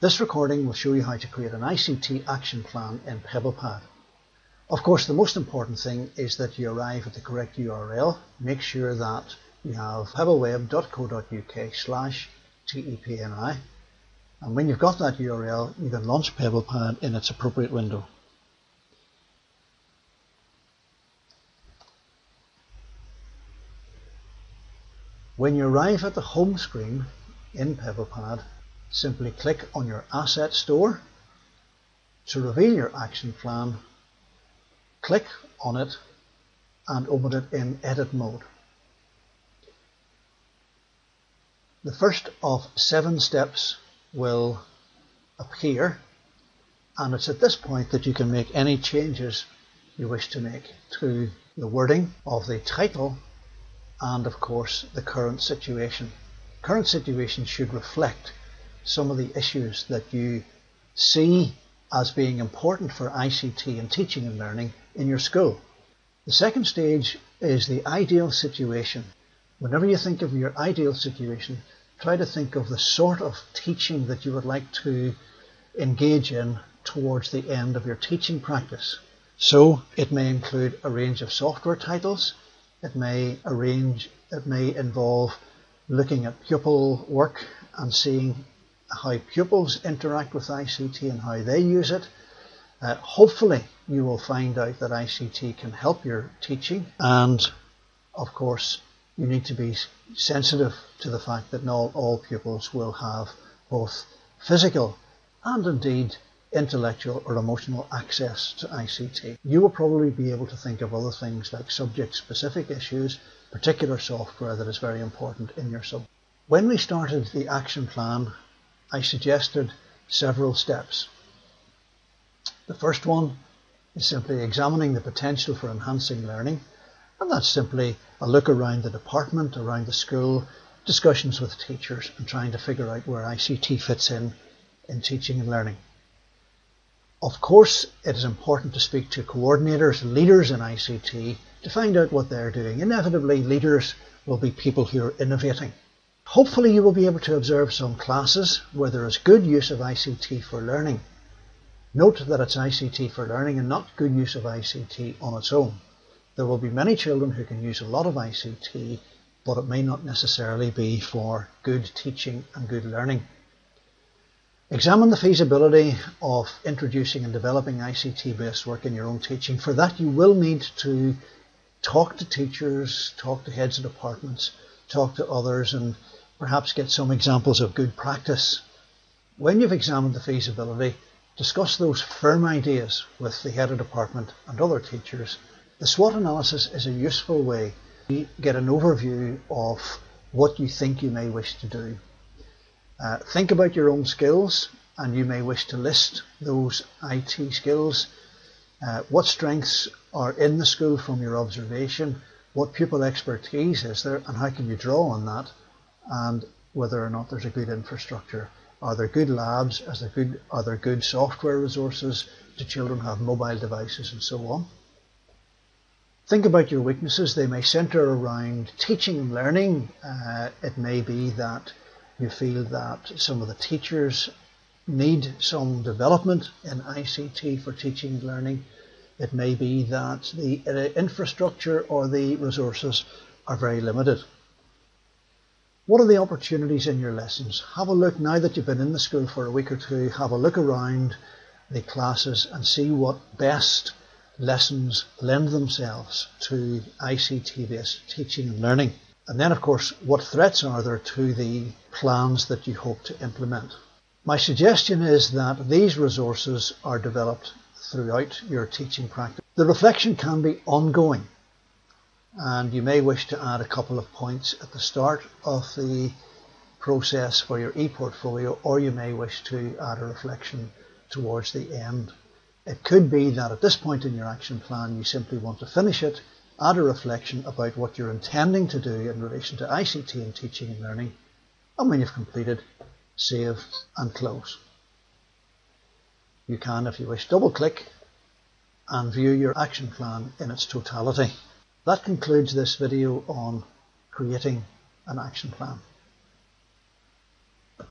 This recording will show you how to create an ICT action plan in Pebblepad. Of course, the most important thing is that you arrive at the correct URL. Make sure that you have pebbleweb.co.uk/TEPNI, and when you've got that URL, you can launch Pebblepad in its appropriate window. When you arrive at the home screen in Pebblepad, simply click on your Asset Store to reveal your action plan. Click on it and open it in edit mode. The first of 7 steps will appear, and it's at this point that you can make any changes you wish to make to the wording of the title and of course the current situation. Current situation should reflect some of the issues that you see as being important for ICT and teaching and learning in your school. The second stage is the ideal situation. Whenever you think of your ideal situation, try to think of the sort of teaching that you would like to engage in towards the end of your teaching practice. So it may include a range of software titles. It may involve looking at pupil work and seeing how pupils interact with ICT and how they use it. Hopefully you will find out that ICT can help your teaching, and of course you need to be sensitive to the fact that not all pupils will have both physical and indeed intellectual or emotional access to ICT. You will probably be able to think of other things like subject-specific issues, particular software that is very important in your subject. When we started the action plan, I suggested several steps. The first one is simply examining the potential for enhancing learning, and that's simply a look around the department, around the school, discussions with teachers, and trying to figure out where ICT fits in teaching and learning. Of course, it is important to speak to coordinators, leaders in ICT, to find out what they're doing. Inevitably, leaders will be people who are innovating. Hopefully you will be able to observe some classes where there is good use of ICT for learning. Note that it's ICT for learning and not good use of ICT on its own. There will be many children who can use a lot of ICT, but it may not necessarily be for good teaching and good learning. Examine the feasibility of introducing and developing ICT-based work in your own teaching. For that, you will need to talk to teachers, talk to heads of departments, talk to others, and perhaps get some examples of good practice. When you've examined the feasibility, discuss those firm ideas with the head of department and other teachers. The SWOT analysis is a useful way to get an overview of what you think you may wish to do. Think about your own skills, and you may wish to list those IT skills. What strengths are in the school from your observation? What pupil expertise is there, and how can you draw on that? And whether or not there's a good infrastructure. Are there good labs? Are there good software resources? Do children have mobile devices, and so on? Think about your weaknesses. They may centre around teaching and learning. It may be that you feel that some of the teachers need some development in ICT for teaching and learning. It may be that the infrastructure or the resources are very limited. What are the opportunities in your lessons? Have a look, now that you've been in the school for a week or two, have a look around the classes and see what best lessons lend themselves to ICT-based teaching and learning. And then, of course, what threats are there to the plans that you hope to implement? My suggestion is that these resources are developed throughout your teaching practice. The reflection can be ongoing, and you may wish to add a couple of points at the start of the process for your e-portfolio, or you may wish to add a reflection towards the end. It could be that at this point in your action plan you simply want to finish it, add a reflection about what you're intending to do in relation to ICT and teaching and learning, and when you've completed, save and close. You can, if you wish, double click and view your action plan in its totality. That concludes this video on creating an action plan.